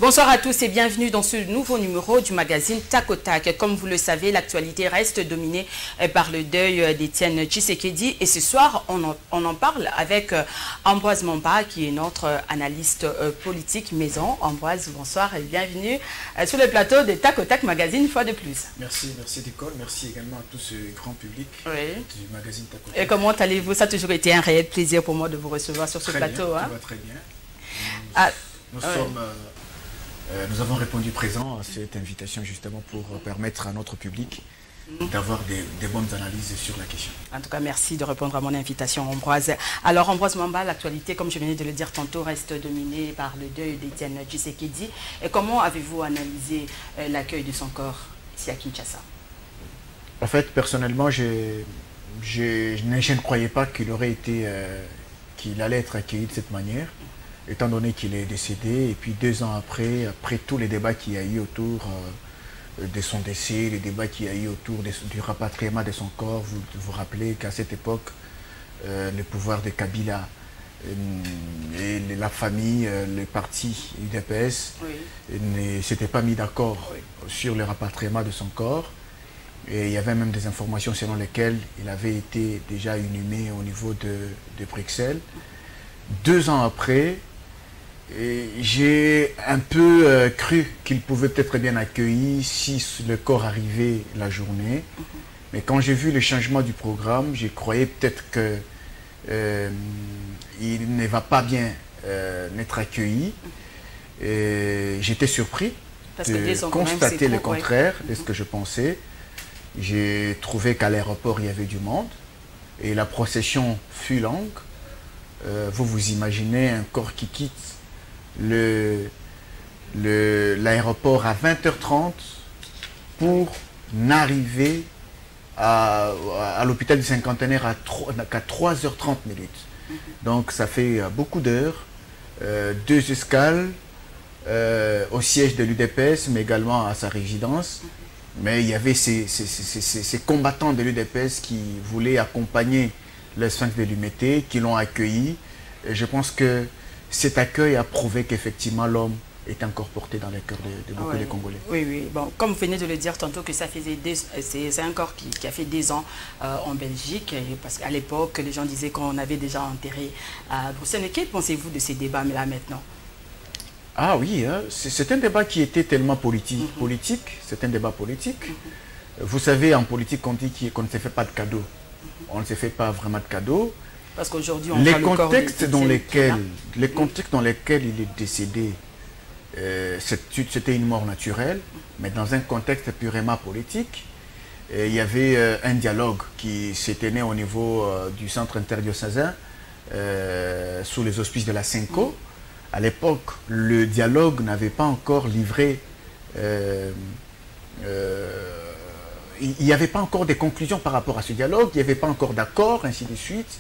Bonsoir à tous et bienvenue dans ce nouveau numéro du magazine Tac au Tac. Comme vous le savez, l'actualité reste dominée par le deuil d'Étienne Tshisekedi. Et ce soir, on en parle avec Ambroise Mamba, qui est notre analyste politique maison. Ambroise, bonsoir et bienvenue sur le plateau de Tac au Tac magazine, une fois de plus. Merci Nicole. Merci également à tout ce grand public du magazine Tac au Tac. Et comment allez-vous? Ça a toujours été un réel plaisir pour moi de vous recevoir sur ce plateau. Bien, tout va très bien. Nous avons répondu présent à cette invitation justement pour permettre à notre public d'avoir des bonnes analyses sur la question. En tout cas, merci de répondre à mon invitation, Ambroise. Alors, Ambroise Mamba, l'actualité, comme je venais de le dire tantôt, reste dominée par le deuil d'Étienne Tshisekedi. Et comment avez-vous analysé l'accueil de son corps ici à Kinshasa? En fait, personnellement, je ne croyais pas qu'il allait être accueilli de cette manière, étant donné qu'il est décédé. Et puis 2 ans après tous les débats qu'il y a eu autour de son décès, les débats qu'il y a eu autour du rapatriement de son corps, vous vous rappelez qu'à cette époque, le pouvoir de Kabila et la famille, le parti UDPS ne s'étaient pas mis d'accord sur le rapatriement de son corps. Et il y avait même des informations selon lesquelles il avait été déjà inhumé au niveau de Bruxelles. 2 ans après, j'ai un peu cru qu'il pouvait peut-être bien accueilli si le corps arrivait la journée. Mais quand j'ai vu le changement du programme, j'ai croyais peut-être qu'il ne va pas bien être accueilli. J'étais surpris de constater le contraire de ce que je pensais. J'ai trouvé qu'à l'aéroport, il y avait du monde et la procession fut longue. Vous imaginez un corps qui quitte l'aéroport à 20h30 pour n'arriver à l'hôpital du Cinquantenaire qu'à 3h30 minutes. Donc ça fait beaucoup d'heures, 2 escales au siège de l'UDPS, mais également à sa résidence. Mais il y avait ces combattants de l'UDPS qui voulaient accompagner le Sphinx de l'Humité, qui l'ont accueilli. Et je pense que cet accueil a prouvé qu'effectivement l'homme est encore porté dans le cœur de beaucoup de Congolais. Oui. Bon, comme vous venez de le dire tantôt, que ça faisait c'est un corps qui a fait 2 ans en Belgique, parce qu'à l'époque, les gens disaient qu'on avait déjà enterré à Bruxelles. Mais que pensez-vous de ces débats là maintenant? Ah oui, c'est un débat qui était tellement politique. C'est un débat politique. Vous savez, en politique, on dit qu'on ne se fait pas de cadeaux. On ne se fait pas vraiment de cadeaux. Parce qu'aujourd'hui, on les contextes dans lesquels il est décédé, c'était une mort naturelle, mais dans un contexte purement politique. Il y avait un dialogue qui s'était né au niveau du centre interdiocésain sous les auspices de la CENCO. À l'époque, le dialogue n'avait pas encore livré, il n'y avait pas encore de conclusions par rapport à ce dialogue, il n'y avait pas encore d'accord, ainsi de suite.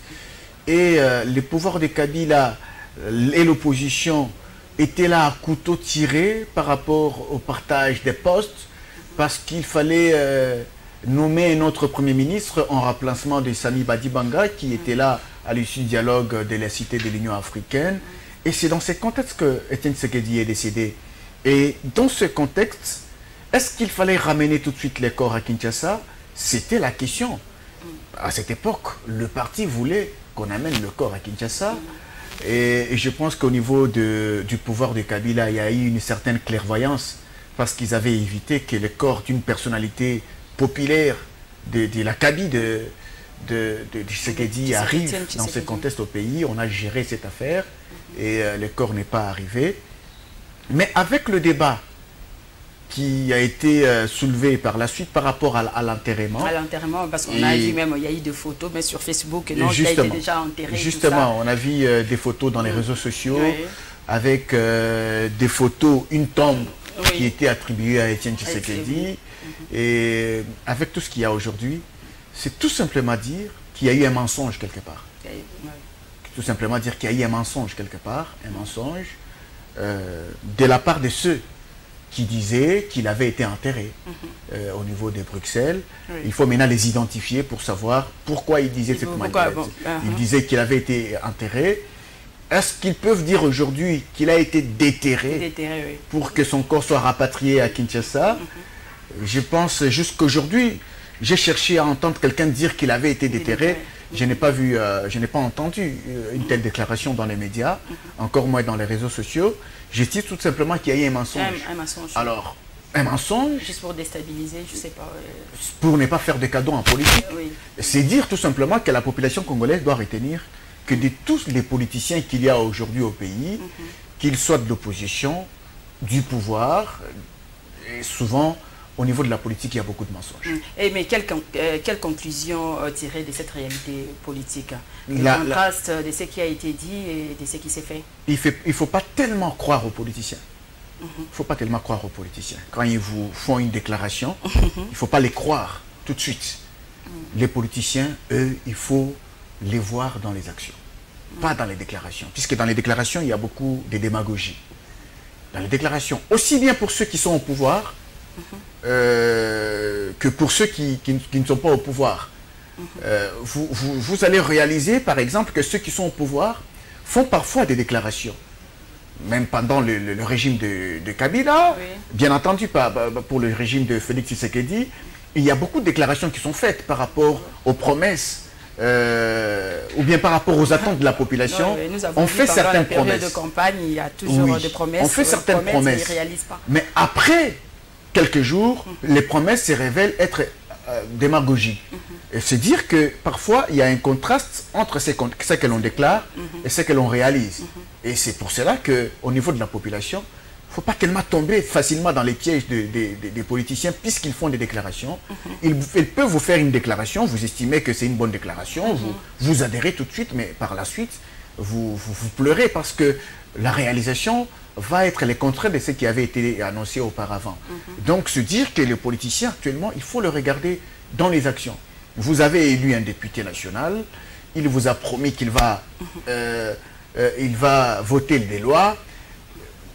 Et les pouvoirs de Kabila et l'opposition étaient là à couteau tiré par rapport au partage des postes, parce qu'il fallait nommer un autre Premier ministre en remplacement de Sami Badibanga, qui était là à l'issue du dialogue de la Cité de l'Union africaine. Et c'est dans ce contexte que Étienne Tshisekedi est décédé. Et dans ce contexte, est-ce qu'il fallait ramener tout de suite les corps à Kinshasa? C'était la question. À cette époque, le parti voulait qu'on amène le corps à Kinshasa. Et je pense qu'au niveau du pouvoir de Kabila, il y a eu une certaine clairvoyance, parce qu'ils avaient évité que le corps d'une personnalité populaire de la Kaby de Tshisekedi arrive dans ce contexte au pays. On a géré cette affaire et le corps n'est pas arrivé. Mais avec le débat qui a été soulevé par la suite par rapport à l'enterrement. À l'enterrement, parce qu'on a vu même, il y a eu des photos, mais sur Facebook, non, il a été déjà enterré. Justement, on a vu des photos dans les réseaux sociaux, avec des photos, une tombe qui était attribuée à Étienne Tshisekedi. Et avec tout ce qu'il y a aujourd'hui, c'est tout simplement dire qu'il y a eu un mensonge quelque part. Tout simplement dire qu'il y a eu un mensonge quelque part, un mensonge de la part de ceux qui disaient qu'il avait été enterré au niveau de Bruxelles. Il faut maintenant les identifier pour savoir pourquoi ils disaient cette manière. Il disait qu'il avait été enterré est-ce qu'ils peuvent dire aujourd'hui qu'il a été déterré, Oui. pour que son corps soit rapatrié à Kinshasa? Je pense jusqu'aujourd'hui, j'ai cherché à entendre quelqu'un dire qu'il avait été déterré. Je n'ai pas vu, je n'ai pas entendu une telle déclaration dans les médias, encore moins dans les réseaux sociaux. Je dis tout simplement qu'il y a eu un mensonge. Un mensonge. Alors, un mensonge... Juste pour déstabiliser, je ne sais pas. Pour ne pas faire de cadeaux en politique. Oui. C'est dire tout simplement que la population congolaise doit retenir que de tous les politiciens qu'il y a aujourd'hui au pays, qu'ils soient de l'opposition, du pouvoir, et souvent... Au niveau de la politique, il y a beaucoup de mensonges. Mais quelle conclusion tirer de cette réalité politique? Le contraste de ce qui a été dit et de ce qui s'est fait. Il ne faut pas tellement croire aux politiciens. Il ne faut pas tellement croire aux politiciens. Quand ils vous font une déclaration, il ne faut pas les croire tout de suite. Les politiciens, eux, il faut les voir dans les actions, pas dans les déclarations. Puisque dans les déclarations, il y a beaucoup de démagogie. Dans les déclarations, aussi bien pour ceux qui sont au pouvoir, que pour ceux qui ne sont pas au pouvoir. Vous allez réaliser, par exemple, que ceux qui sont au pouvoir font parfois des déclarations. Même pendant le régime de Kabila, bien entendu, pour le régime de Félix Tshisekedi, il y a beaucoup de déclarations qui sont faites par rapport aux promesses, ou bien par rapport aux attentes de la population. On fait certaines promesses. De campagne, il y a toujours des promesses. On fait certaines promesses, ils ne réalisent pas. Mais après quelques jours, les promesses se révèlent être démagogiques. Et c'est dire que parfois, il y a un contraste entre ce que l'on déclare et ce que l'on réalise. Et c'est pour cela qu'au niveau de la population, il ne faut pas tellement tomber facilement dans les pièges des politiciens puisqu'ils font des déclarations. Ils peuvent vous faire une déclaration, vous estimez que c'est une bonne déclaration, vous adhérez tout de suite, mais par la suite, vous pleurez parce que la réalisation va être le contraire de ce qui avait été annoncé auparavant. Donc, se dire que les politiciens, actuellement, il faut le regarder dans les actions. Vous avez élu un député national, il vous a promis qu'il va, il va voter des lois.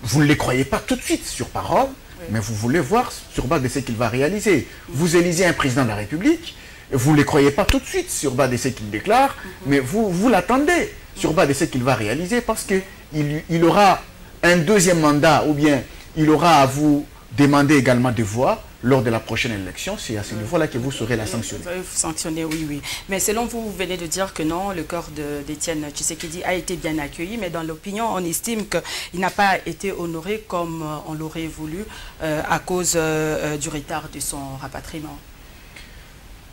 Vous ne les croyez pas tout de suite sur parole, mais vous voulez voir sur base de ce qu'il va réaliser. Vous élisez un président de la République, vous ne les croyez pas tout de suite sur base de ce qu'il déclare, mais vous l'attendez sur base de ce qu'il va réaliser parce qu'il aura un deuxième mandat ou bien il aura à vous demander également des voix lors de la prochaine élection. C'est à ce niveau-là que vous saurez la sanctionner. Vous sanctionner, oui. Mais selon vous, vous venez de dire que non, le corps d'Étienne Tshisekedi a été bien accueilli, mais dans l'opinion, on estime qu'il n'a pas été honoré comme on l'aurait voulu à cause du retard de son rapatriement.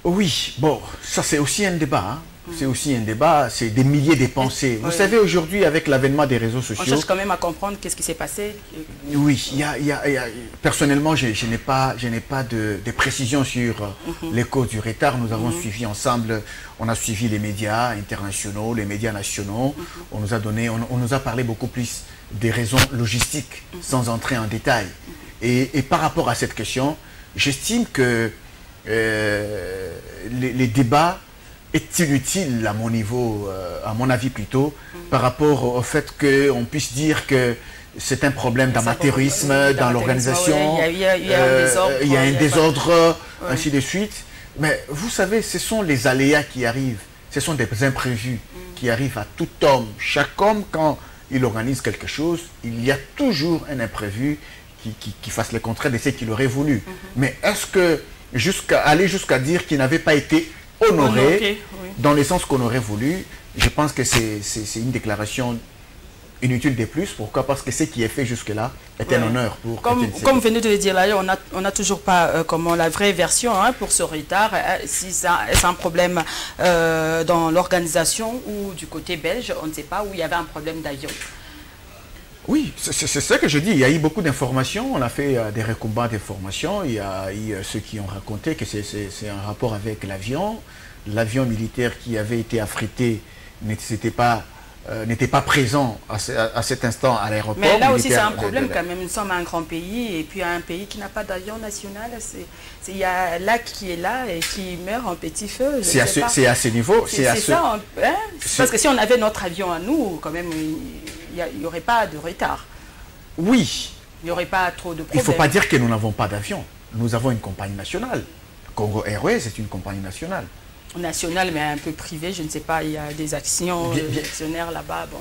Oui, bon, ça c'est aussi un débat. C'est aussi un débat, c'est des milliers de pensées. Vous savez, aujourd'hui, avec l'avènement des réseaux sociaux... On cherche quand même à comprendre qu'est-ce qui s'est passé. Oui, personnellement, je n'ai pas de précision sur les causes du retard. Nous avons suivi ensemble, on a suivi les médias internationaux, les médias nationaux. On nous a parlé beaucoup plus des raisons logistiques, sans entrer en détail. Et par rapport à cette question, j'estime que les débats est inutile à mon niveau, à mon avis plutôt, par rapport au fait qu'on puisse dire que c'est un problème d'amateurisme dans l'organisation, il y a un désordre, ainsi de suite. Mais vous savez, ce sont les aléas qui arrivent, ce sont des imprévus qui arrivent à tout homme. Chaque homme, quand il organise quelque chose, il y a toujours un imprévu qui fasse le contraire de ce qu'il aurait voulu. Mais est-ce que aller jusqu'à dire qu'il n'avait pas été honoré dans le sens qu'on aurait voulu, je pense que c'est une déclaration inutile de plus. Pourquoi? Parce que ce qui est fait jusque-là est un honneur pour... Comme vous venez de le dire là, on n'a toujours pas la vraie version pour ce retard. Si c'est un problème dans l'organisation ou du côté belge, on ne sait pas, où il y avait un problème d'avion. Oui, c'est ce que je dis. Il y a eu beaucoup d'informations. On a fait des recombats d'informations. Il y a eu ceux qui ont raconté que c'est un rapport avec l'avion. L'avion militaire qui avait été affrété n'était pas présent à cet instant à l'aéroport. Mais là aussi, c'est un problème quand même. Nous sommes un grand pays et puis un pays qui n'a pas d'avion national. Il y a lac qui est là et qui meurt en petit feu. C'est à ce niveau. C'est ça. Parce que si on avait notre avion à nous, quand même, il n'y aurait pas de retard. Oui. Il n'y aurait pas trop de problèmes. Il ne faut pas dire que nous n'avons pas d'avion. Nous avons une compagnie nationale. Congo Airways est une compagnie nationale. national, mais un peu privé, je ne sais pas, il y a des actions, des actionnaires là-bas, bon,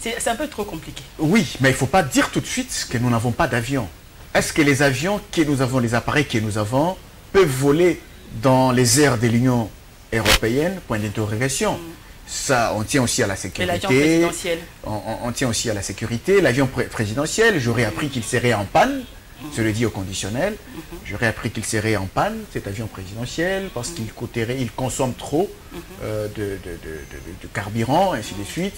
c'est un peu trop compliqué. Oui, mais il ne faut pas dire tout de suite que nous n'avons pas d'avions. Est-ce que les avions que nous avons, les appareils que nous avons, peuvent voler dans les airs de l'Union européenne? Point d'interrogation. Ça, on tient aussi à la sécurité. Et l'avion présidentiel. On tient aussi à la sécurité. L'avion présidentiel, j'aurais appris qu'il serait en panne. Je le dis au conditionnel, j'aurais appris qu'il serait en panne, cet avion présidentiel, parce qu'il il consomme trop de carburant, ainsi de suite.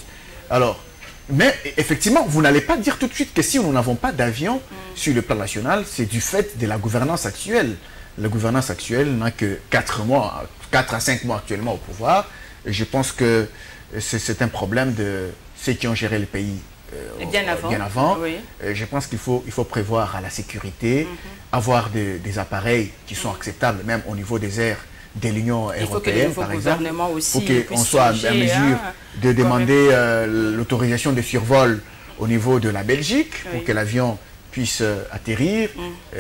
Alors, mais effectivement, vous n'allez pas dire tout de suite que si nous n'avons pas d'avion sur le plan national, c'est du fait de la gouvernance actuelle. La gouvernance actuelle n'a que 4 à 5 mois actuellement au pouvoir. Et je pense que c'est un problème de ceux qui ont géré le pays bien avant. Oui. Je pense qu'il faut prévoir à la sécurité, avoir des appareils qui sont acceptables, même au niveau des airs de l'Union européenne, par exemple. Aussi pour qu'on soit à mesure de demander l'autorisation de survol au niveau de la Belgique, pour que l'avion puisse atterrir,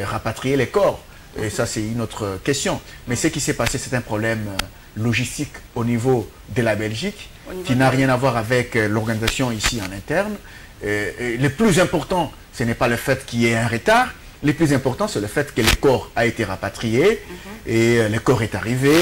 rapatrier les corps. Et ça, c'est une autre question. Mais ce qui s'est passé, c'est un problème logistique au niveau de la Belgique, qui n'a rien à voir avec l'organisation ici en interne. Le plus important, ce n'est pas le fait qu'il y ait un retard. Le plus important, c'est le fait que le corps a été rapatrié et le corps est arrivé.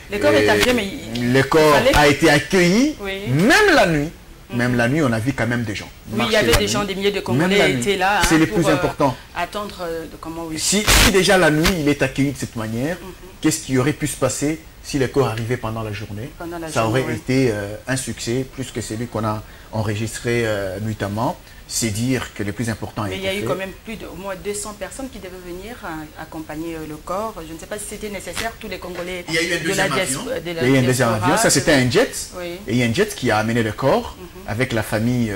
Le corps est arrivé, mais le corps a été accueilli, même la nuit. Même la nuit, on a vu quand même des gens. Oui, il y avait des gens, des milliers de Congolais étaient là. C'est le plus important. Attendre comment... Oui. Si déjà la nuit, il est accueilli de cette manière, qu'est-ce qui aurait pu se passer si le corps arrivait pendant la journée? Ça aurait été un succès, plus que celui qu'on a enregistré nuitamment. C'est dire que le plus important Mais il y a eu quand même au moins 200 personnes qui devaient venir accompagner le corps. Je ne sais pas si c'était nécessaire, tous les Congolais il y a eu un de la diaspora. Il y a eu un deuxième avion, ça c'était un jet. Oui. Et il y a un jet qui a amené le corps avec la famille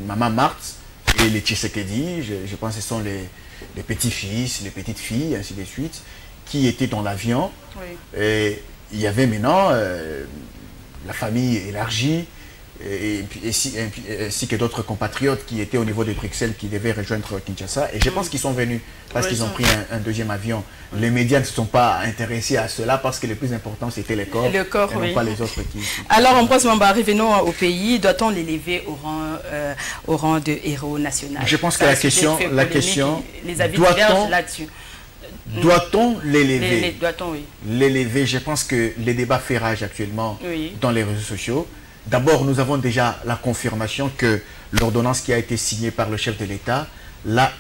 Maman Marthe et les Tshisekedi. Je pense que ce sont les petits-fils, les petites-filles, ainsi de suite, qui étaient dans l'avion. Oui. Et il y avait maintenant la famille élargie, ainsi que d'autres compatriotes qui étaient au niveau de Bruxelles qui devaient rejoindre Kinshasa. Et je pense qu'ils sont venus parce qu'ils ont pris un deuxième avion. Les médias ne se sont pas intéressés à cela parce que le plus important c'était les corps, et non pas les autres qui... Alors Ambroise Mamba, revenons au pays. Doit-on l'élever au rang de héros national? Je pense que la question les avis divergent là-dessus. Doit-on l'élever? Doit-on, oui. L'élever, je pense que les débats fait rage actuellement dans les réseaux sociaux. D'abord, nous avons déjà la confirmation que l'ordonnance qui a été signée par le chef de l'État l'a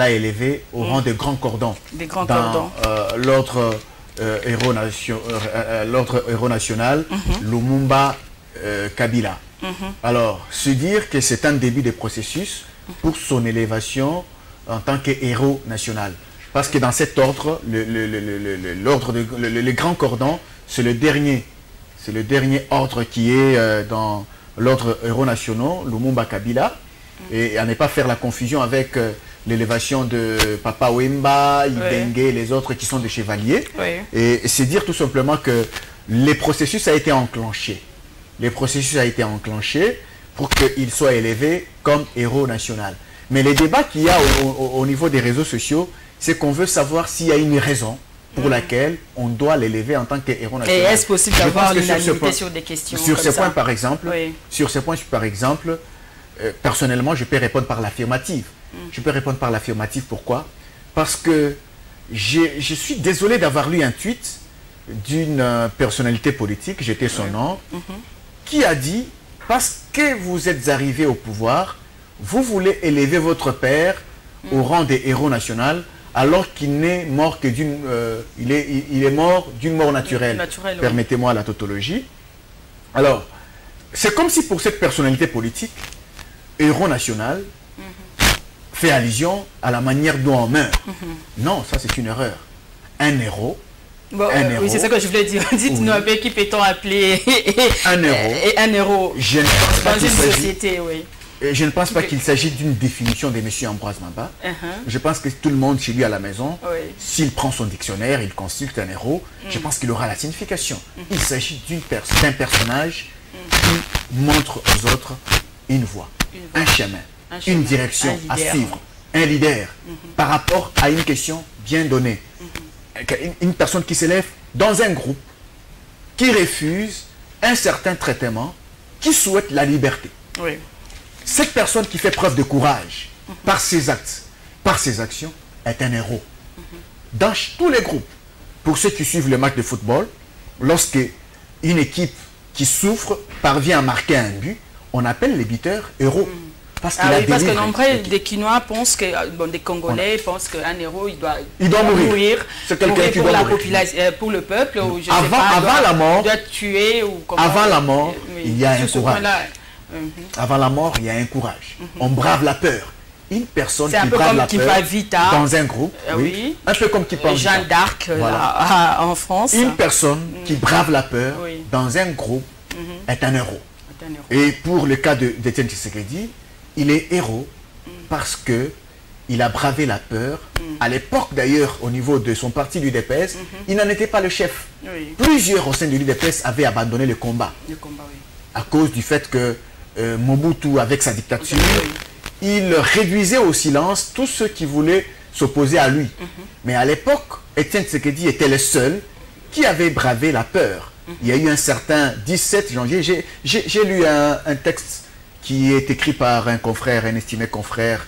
élevé au rang de grand cordon. Des grands cordons. L'ordre héros national, Lumumba Kabila. Alors, se dire que c'est un début de processus pour son élévation en tant que héros national. Parce que dans cet ordre, le grand cordon, c'est le dernier ordre qui est dans l'ordre héros nationaux, Lumumba Kabila, et à ne pas faire la confusion avec l'élévation de Papa Wemba, Ibenge et les autres qui sont des chevaliers. Et c'est dire tout simplement que le processus a été enclenché. Le processus a été enclenché pour qu'il soit élevé comme héros national. Mais les débats qu'il y a au niveau des réseaux sociaux, c'est qu'on veut savoir s'il y a une raison pour laquelle on doit l'élever en tant que héros national. Et est-ce possible d'avoir l'unanimité sur des questions sur ce point, par exemple, personnellement, je peux répondre par l'affirmative. Je peux répondre par l'affirmative, pourquoi? Parce que je suis désolé d'avoir lu un tweet d'une personnalité politique, j'étais son nom, qui a dit, parce que vous êtes arrivé au pouvoir, vous voulez élever votre père au rang des héros national, alors qu'il n'est mort que d'une il est mort d'une mort naturelle. Permettez-moi la tautologie. Alors, c'est comme si pour cette personnalité politique, héros national fait allusion à la manière dont on meurt. Non, ça c'est une erreur. Un héros. Bon, oui, c'est ça que je voulais dire. Dites-nous un peu qui peut-on appeler un héros je ne pense pas dans une société, oui. Je ne pense pas qu'il s'agit d'une définition de M. Ambroise Mamba. Je pense que tout le monde chez lui à la maison, s'il prend son dictionnaire, il consulte un héros, je pense qu'il aura la signification. Il s'agit d'un personnage qui montre aux autres une voie, un chemin, une direction à suivre, un leader par rapport à une question bien donnée. Une personne qui s'élève dans un groupe qui refuse un certain traitement, qui souhaite la liberté. Oui. Cette personne qui fait preuve de courage par ses actes, par ses actions, est un héros. Dans tous les groupes, pour ceux qui suivent le match de football, lorsque une équipe qui souffre parvient à marquer un but, on appelle les buteurs héros. Parce qu'il parce que nombreux des Quinois pensent que, bon, des Congolais pensent qu'un héros, il doit mourir. C'est quelqu'un qui pour doit la mourir. population, pour le peuple, ou je avant, sais pas, avant la mort, doit tuer ou comment. Avant la mort, Oui, il y a un sur ce courage. point-là, Avant la mort, il y a un courage. On brave la peur. Une personne c'est un qui peu brave comme la qui peur va vite, hein. dans un groupe, Oui. un peu comme qui parle Jeanne d'Arc Voilà. là, en France. Une personne qui brave la peur Oui. dans un groupe est un héros. C'est un héros. Et pour le cas d'Étienne Tshisekedi, il est héros parce que il a bravé la peur. À l'époque d'ailleurs, au niveau de son parti l'UDPS, il n'en était pas le chef. Oui. Plusieurs au sein de l'UDPS avaient abandonné le combat Le combat, oui. à cause du fait que Mobutu, avec sa dictature, Oui. il réduisait au silence tous ceux qui voulaient s'opposer à lui. Mais à l'époque, Étienne Tshisekedi était le seul qui avait bravé la peur. Il y a eu un certain 17 janvier, j'ai lu un texte qui est écrit par un confrère, un estimé confrère,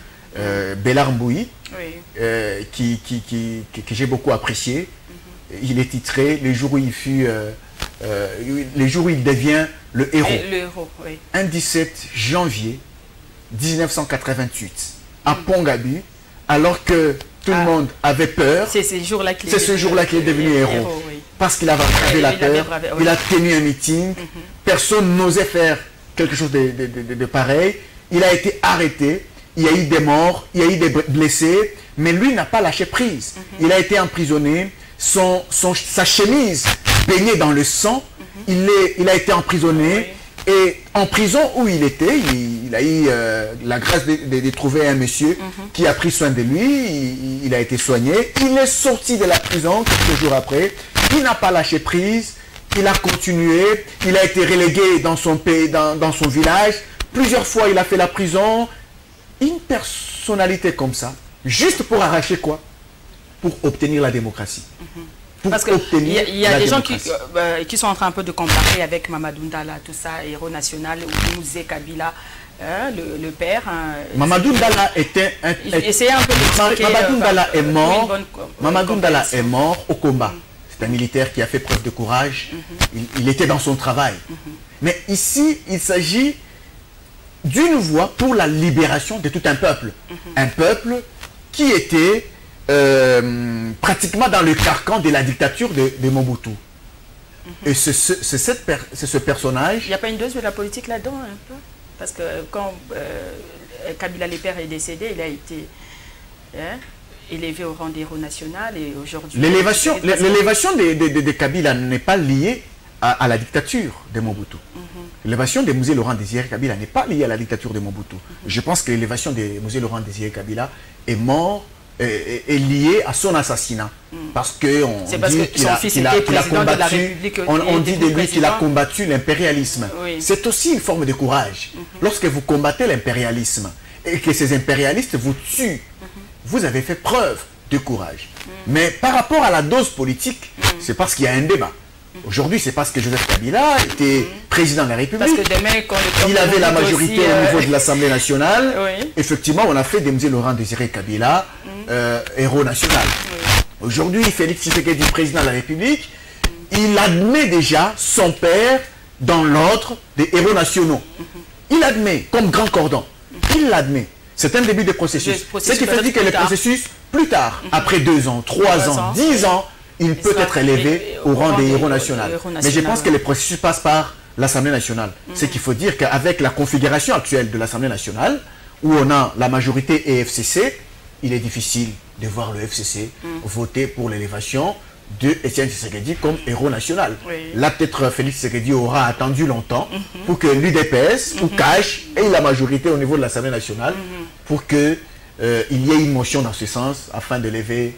Bélard Mbouyi, Oui. que j'ai beaucoup apprécié. Il est titré « Les jours où il fut... les jours où il devient le héros ». Le héros, oui. Un 17 janvier 1988, à Pongabu, alors que tout le monde avait peur, C'est ce jour-là qu'il est devenu héros. Oui. Parce qu'il avait bravé la peur, il a tenu un meeting, personne n'osait faire quelque chose de pareil, il a été arrêté, il y a eu des morts, il y a eu des blessés, mais lui n'a pas lâché prise. Il a été emprisonné, sa chemise baignée dans le sang, il a été emprisonné, et en prison où il était, il a eu la grâce de trouver un monsieur qui a pris soin de lui, il a été soigné, il est sorti de la prison quelques jours après, il n'a pas lâché prise, il a continué, il a été relégué dans son pays, dans son village, plusieurs fois il a fait la prison. Une personnalité comme ça, juste pour arracher quoi? Pour obtenir la démocratie. Parce qu'il y a des gens qui sont en train un peu de comparer avec Mamadou Ndala, tout ça, héros national, ou Mouzé Kabila, le père. Mamadou Ndala était un... Mamadou Ndala est mort. Mamadou Ndala est mort au combat. C'est un militaire qui a fait preuve de courage. Il était dans son travail. Mais ici, il s'agit d'une voix pour la libération de tout un peuple. Un peuple qui était pratiquement dans le carcan de la dictature de Mobutu. Et c'est ce personnage... Il n'y a pas une dose de la politique là-dedans, un peu? Parce que quand Kabila le père est décédé, il a été élevé au rang d'héros national et aujourd'hui... L'élévation de Kabila n'est pas liée à la dictature de Mobutu. L'élévation de Mouzé Laurent Désiré Kabila n'est pas liée à la dictature de Mobutu. Je pense que l'élévation de Mouzé Laurent Désiré Kabila est mort, est liée à son assassinat. Parce qu'on dit qu'il a combattu, on dit de lui qu'il a combattu l'impérialisme. Oui. C'est aussi une forme de courage. Lorsque vous combattez l'impérialisme et que ces impérialistes vous tuent, vous avez fait preuve de courage. Mais par rapport à la dose politique, c'est parce qu'il y a un débat. Aujourd'hui, c'est parce que Joseph Kabila était président de la République. Parce que demain, quand il avait la majorité aussi, au niveau de l'Assemblée nationale. Oui. Effectivement, on a fait d'Emzé Laurent Désiré Kabila héros national. Oui. Aujourd'hui, Félix Tshisekedi, président de la République, il admet déjà son père dans l'ordre des héros nationaux. Il admet, comme grand cordon. Il l'admet. C'est un début de processus. Ce qui fait dire que le processus, plus tard, après 2 ans, 3 ans, 10 ans, il peut être élevé au rang des héros nationaux. Mais je pense que le processus passe par l'Assemblée nationale. Ce qu'il faut dire qu'avec la configuration actuelle de l'Assemblée nationale, où on a la majorité et FCC, il est difficile de voir le FCC voter pour l'élévation de Étienne Tshisekedi comme héros national. Oui. Là, peut-être Félix Tshisekedi aura attendu longtemps pour que l'UDPS ou CASH ait la majorité au niveau de l'Assemblée nationale pour qu'il y ait une motion dans ce sens afin de lever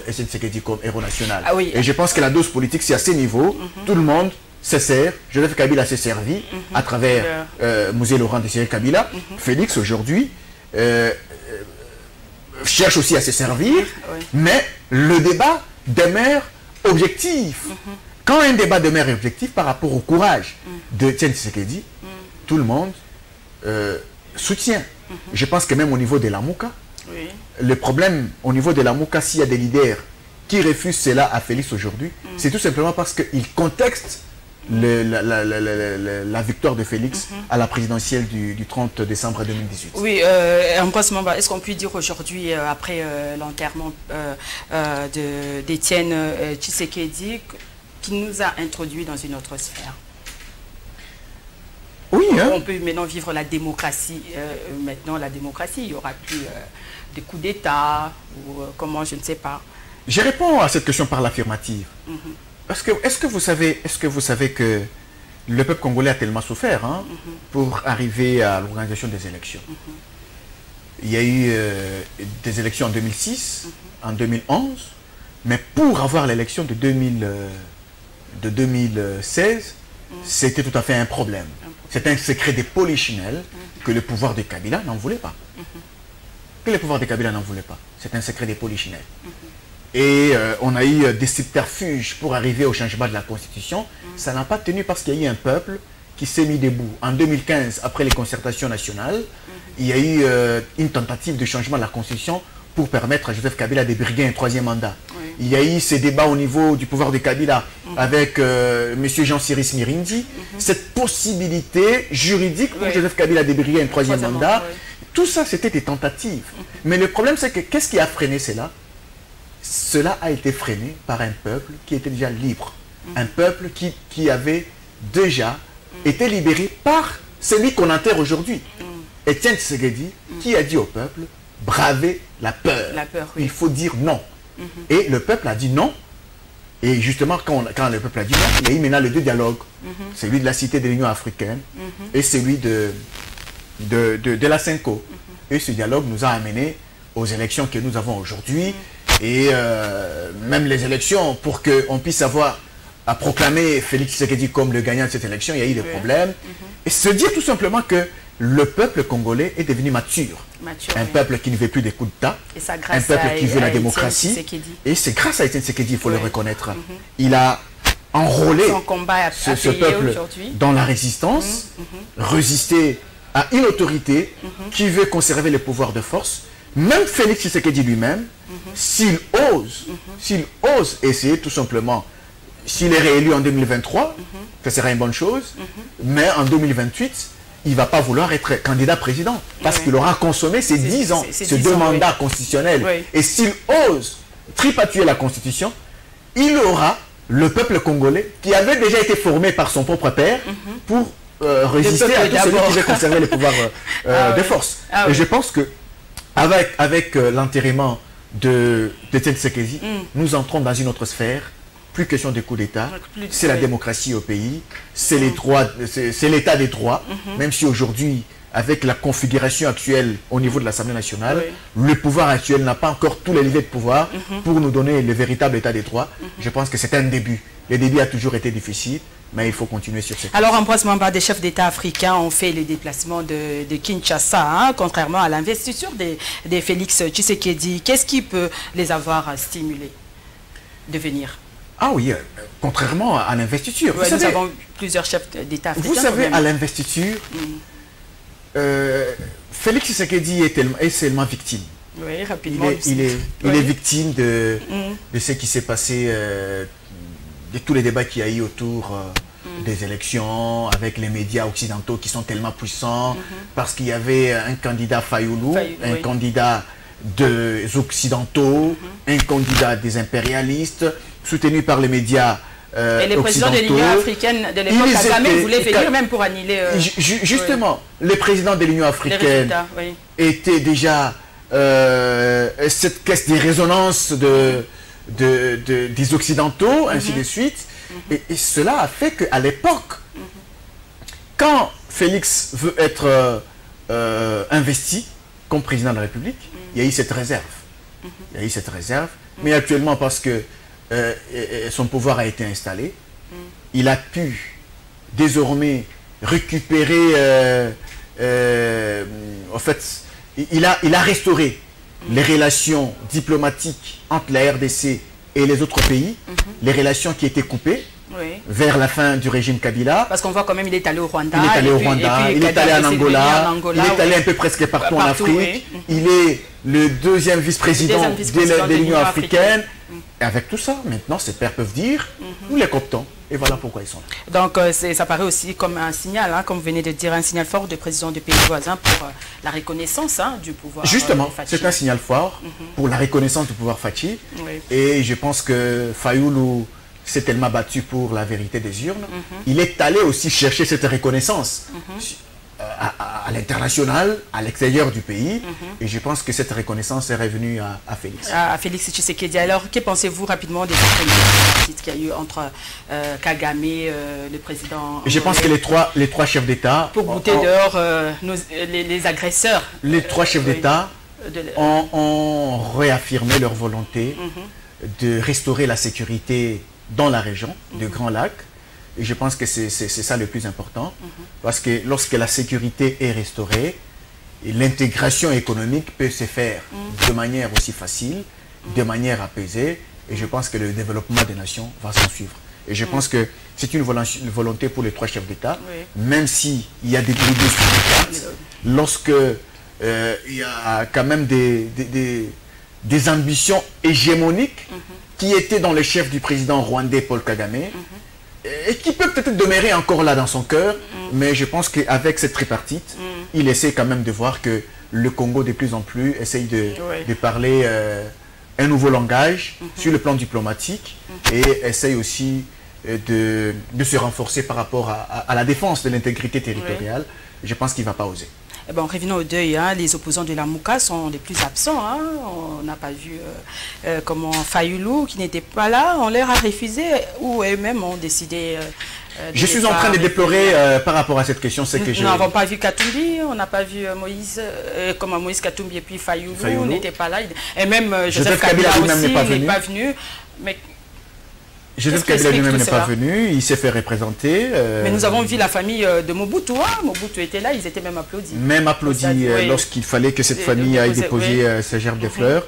Étienne Tshisekedi comme héros national. Ah oui. Et je pense que la dose politique, c'est à ce niveau. Tout le monde se sert. Joseph Kabila s'est servi à travers Mouzé Laurent Désiré Kabila. Félix, aujourd'hui, cherche aussi à se servir. Mais le débat demeure objectif. quand un débat demeure objectif par rapport au courage de Etienne Tshisekedi, tout le monde soutient. Je pense que même au niveau de la Mouka, le problème au niveau de la Mouka, s'il y a des leaders qui refusent cela à Félix aujourd'hui, c'est tout simplement parce qu'ils contextent la victoire de Félix à la présidentielle du 30 décembre 2018. Oui, est-ce qu'on peut dire aujourd'hui, après l'enterrement d'Étienne Tshisekedi, qu'il nous a introduit dans une autre sphère? Oui, hein? On peut maintenant vivre la démocratie. Maintenant, la démocratie, il n'y aura plus des coups d'État ou comment, je ne sais pas. Je réponds à cette question par l'affirmative. Est-ce que vous savez que le peuple congolais a tellement souffert pour arriver à l'organisation des élections? Il y a eu des élections en 2006, en 2011, mais pour avoir l'élection de 2016, c'était tout à fait un problème. C'est un secret des polichinelles que le pouvoir de Kabila n'en voulait pas. Que le pouvoir de Kabila n'en voulait pas. C'est un secret des polichinelles. Et on a eu des subterfuges pour arriver au changement de la Constitution. Ça n'a pas tenu parce qu'il y a eu un peuple qui s'est mis debout. En 2015, après les concertations nationales, il y a eu une tentative de changement de la Constitution pour permettre à Joseph Kabila de briguer un troisième mandat. Il y a eu ces débats au niveau du pouvoir de Kabila avec M. Jean-Cyrus Mirindi. Cette possibilité juridique pour Joseph Kabila de briguer un troisième mandat, tout ça, c'était des tentatives. Mais le problème, c'est que qu'est-ce qui a freiné cela? Cela a été freiné par un peuple qui était déjà libre. Un peuple qui avait déjà été libéré par celui qu'on enterre aujourd'hui. Etienne Tshisekedi, qui a dit au peuple, bravez la peur. Il faut dire non. Et le peuple a dit non. Et justement, quand le peuple a dit non, il y a eu maintenant les deux dialogues. Celui de la Cité de l'Union africaine et celui de la CENCO. Et ce dialogue nous a amenés aux élections que nous avons aujourd'hui. Et même les élections, pour qu'on puisse avoir à proclamer Félix Tshisekedi comme le gagnant de cette élection, il y a eu des problèmes. Et se dire tout simplement que le peuple congolais est devenu mature. Un peuple qui ne veut plus des coups d'État, un peuple qui veut la démocratie. Et c'est grâce à Etienne Tshisekedi, il faut le reconnaître. Il a enrôlé ce peuple dans la résistance, résister à une autorité qui veut conserver les pouvoirs de force. Même Félix Tshisekedi lui-même, s'il ose essayer tout simplement, s'il est réélu en 2023, ça sera une bonne chose, mais en 2028, il ne va pas vouloir être candidat président, parce qu'il aura consommé ses 10 ans, ces deux mandats constitutionnels. Et s'il ose tripatuer la Constitution, il aura le peuple congolais, qui avait déjà été formé par son propre père, pour résister à tout celui qui veut conserver les pouvoirs de force. Et je pense que avec l'enterrement d'Etienne Tshisekedi, nous entrons dans une autre sphère. Plus question de coup d'État, c'est la démocratie au pays, c'est l'état des droits, même si aujourd'hui, avec la configuration actuelle au niveau de l'Assemblée nationale, le pouvoir actuel n'a pas encore tous les leviers de pouvoir pour nous donner le véritable état des droits. Je pense que c'est un début. Le début a toujours été difficile, mais il faut continuer sur cette. Alors, Ambroise Mwamba, des chefs d'État africains ont fait les déplacements de Kinshasa, contrairement à l'investiture de Félix Tshisekedi. Qu'est-ce qui peut les avoir stimulés de venir? Ah oui, contrairement à l'investiture. Nous avons plusieurs chefs d'État africains. Vous savez, à l'investiture, Félix Tshisekedi est seulement victime. Oui, rapidement. Il est victime de ce qui s'est passé, de tous les débats qu'il y a eu autour des élections, avec les médias occidentaux qui sont tellement puissants, parce qu'il y avait un candidat Fayoulou, un candidat des occidentaux, un candidat des impérialistes, soutenu par les médias et les présidents de l'Union africaine de l'époque, Kagame voulait venir même pour annuler... justement, les présidents de l'Union africaine étaient déjà cette caisse de résonance des occidentaux, ainsi de suite. Et cela a fait qu'à l'époque, quand Félix veut être investi comme président de la République, il y a eu cette réserve. Il y a eu cette réserve, mais actuellement, parce que son pouvoir a été installé, il a pu désormais récupérer, en fait, il a restauré les relations diplomatiques entre la RDC et les autres pays, les relations qui étaient coupées, vers la fin du régime Kabila. Parce qu'on voit quand même, il est allé au Rwanda. Il est allé au Rwanda, il est allé en Angola, il est allé un peu presque partout en Afrique. Oui. Il est le deuxième vice-président de l'Union africaine. Et avec tout ça, maintenant, ces pères peuvent dire, nous les coptons. Et voilà pourquoi ils sont là. Donc, ça paraît aussi comme un signal, hein, comme vous venez de dire, un signal fort du président du pays voisin pour la reconnaissance du pouvoir. Justement, c'est un signal fort pour la reconnaissance du pouvoir Fachi. Et je pense que Fayoulou s'est tellement battu pour la vérité des urnes. Il est allé aussi chercher cette reconnaissance à l'international, à l'extérieur du pays. Et je pense que cette reconnaissance est revenue à Félix. À Félix Tshisekedi. Alors, que pensez-vous rapidement des entretiens qu'il y a eu entre Kagame, le président... Je pense que les trois chefs d'État... Pour bouter dehors les agresseurs. Les trois chefs d'État ont réaffirmé leur volonté de restaurer la sécurité dans la région de Grand Lac. Et je pense que c'est ça le plus important, parce que lorsque la sécurité est restaurée, l'intégration économique peut se faire de manière aussi facile, de manière apaisée, et je pense que le développement des nations va s'en suivre. Et je pense que c'est une volonté pour les trois chefs d'État, même s'il y a des brouilles, lorsque il y a quand même des ambitions hégémoniques qui étaient dans les chefs du président rwandais Paul Kagame, et qui peut peut-être demeurer encore là dans son cœur, mais je pense qu'avec cette tripartite, il essaie quand même de voir que le Congo de plus en plus essaye de parler un nouveau langage sur le plan diplomatique et essaye aussi de se renforcer par rapport à la défense de l'intégrité territoriale. Je pense qu'il ne va pas oser. Eh ben, revenons au deuil, hein. Les opposants de la Mouka sont les plus absents. Hein. On n'a pas vu comment Fayoulou, qui n'était pas là, on leur a refusé ou eux-mêmes ont décidé... je suis en train de déplorer par rapport à cette question. Nous n'avons pas vu Katumbi, on n'a pas vu Moïse, comment Moïse Katumbi et puis Fayoulou n'étaient pas là. Et même Joseph Kabila aussi n'est pas venu. Mais Joseph Kabila lui-même n'est pas venu, il s'est fait représenter. Mais nous avons vu la famille de Mobutu, hein. Mobutu était là, ils étaient même applaudis. Même applaudis lorsqu'il fallait que cette famille aille déposer sa gerbe de fleurs.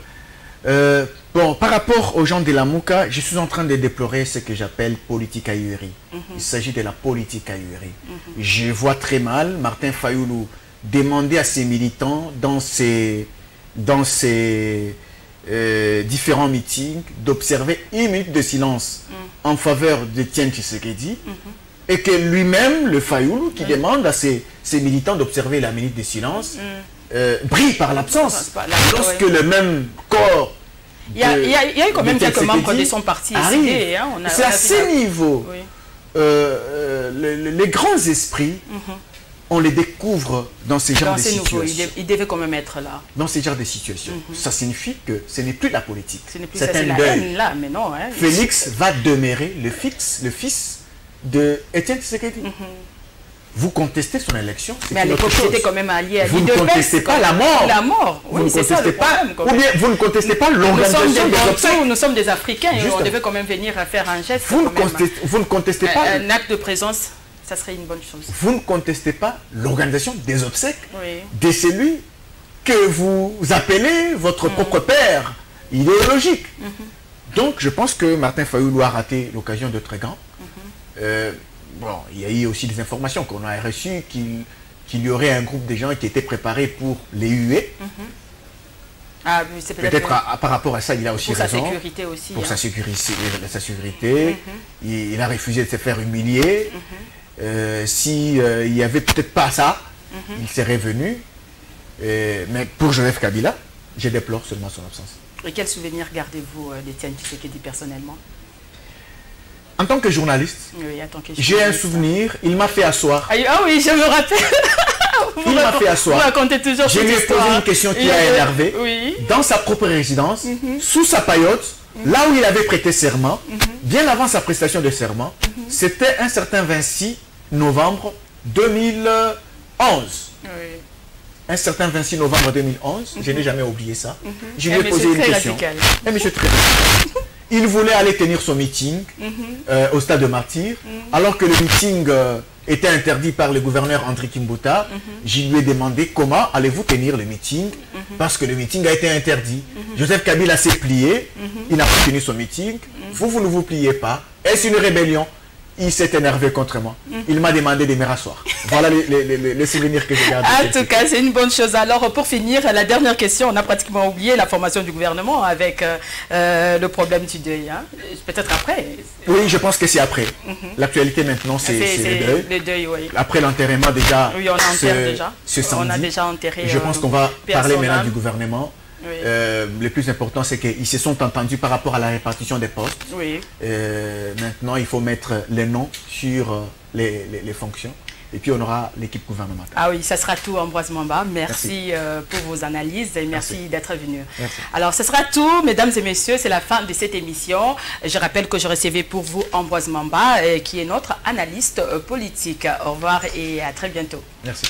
Bon, par rapport aux gens de la Mouka, je suis en train de déplorer ce que j'appelle politique ahurie. Il s'agit de la politique ahurie. Je vois très mal Martin Fayoulou demander à ses militants dans ses différents meetings d'observer une minute de silence en faveur d'Étienne Tshisekedi et que lui-même, le Fayoulou, qui demande à ses militants d'observer la minute de silence, brille par l'absence. Lorsque le même corps il y a eu quand même quelques membres de son parti arrivés. Hein, c'est à ce niveau. Les grands esprits, on les découvre dans ces genres de situations. Il devait quand même être là. Dans ces genres de situations. Ça signifie que ce n'est plus la politique. C'est un deuil. Là, mais non, hein. Félix va demeurer le fils de Étienne Tshisekedi. Vous contestez son élection. Mais à l'époque, c'était quand même allié à vous ne contestez pas la mort. La mort, oui, c'est ça le problème. Ou bien vous ne contestez pas l'organisation des obsèques. Nous sommes des Africains et on devait quand même venir faire un geste. Vous ne contestez pas... Un acte de présence, ça serait une bonne chose. Vous ne contestez pas l'organisation des obsèques de celui que vous appelez votre propre père idéologique. Donc, je pense que Martin Fayoulou a raté l'occasion de très grand. Bon, il y a eu aussi des informations qu'on a reçues qu'il y aurait un groupe de gens qui étaient préparés pour les huer. Peut-être par rapport à ça, il a aussi raison. Pour sa sécurité aussi. Pour sa sécurité. Il a refusé de se faire humilier. S'il n'y avait peut-être pas ça, il serait venu. Mais pour Joseph Kabila, je déplore seulement son absence. Et quel souvenir gardez-vous d'Étienne Tshisekedi personnellement? En tant que journaliste, j'ai un souvenir, il m'a fait asseoir. Ah oui, je me rappelle. Il m'a fait asseoir. Vous racontez toujours Je lui ai posé une question qui a énervé. Dans sa propre résidence, sous sa paillote, là où il avait prêté serment, bien avant sa prestation de serment, c'était un certain 26 novembre 2011. Un certain 26 novembre 2011, je n'ai jamais oublié ça. Je lui ai posé une question. Un monsieur très radical. Il voulait aller tenir son meeting au stade de Martyr, alors que le meeting était interdit par le gouverneur André Kimbuta. Je lui ai demandé comment allez-vous tenir le meeting, parce que le meeting a été interdit. Joseph Kabila s'est plié, il n'a pas tenu son meeting. Vous ne vous pliez pas. Est-ce une rébellion? il s'est énervé contre moi. Il m'a demandé de me rasseoir. Voilà les souvenirs que j'ai gardés. En tout cas, c'est une bonne chose. Alors, pour finir, la dernière question, on a pratiquement oublié la formation du gouvernement avec le problème du deuil. Hein. Peut-être après. Oui, je pense que c'est après. L'actualité maintenant, c'est le deuil. Oui. Après l'enterrement déjà, oui, on enterre déjà. Ce samedi, on a déjà enterré. Je pense qu'on va parler maintenant du gouvernement. Oui. Le plus important, c'est qu'ils se sont entendus par rapport à la répartition des postes. Oui. Maintenant, il faut mettre les noms sur les fonctions. Et puis, on aura l'équipe gouvernementale. Ah oui, ça sera tout, Ambroise Mwamba. Merci, pour vos analyses et merci d'être venu. Merci. Alors, ce sera tout, mesdames et messieurs. C'est la fin de cette émission. Je rappelle que je recevais pour vous Ambroise Mwamba, qui est notre analyste politique. Au revoir et à très bientôt. Merci.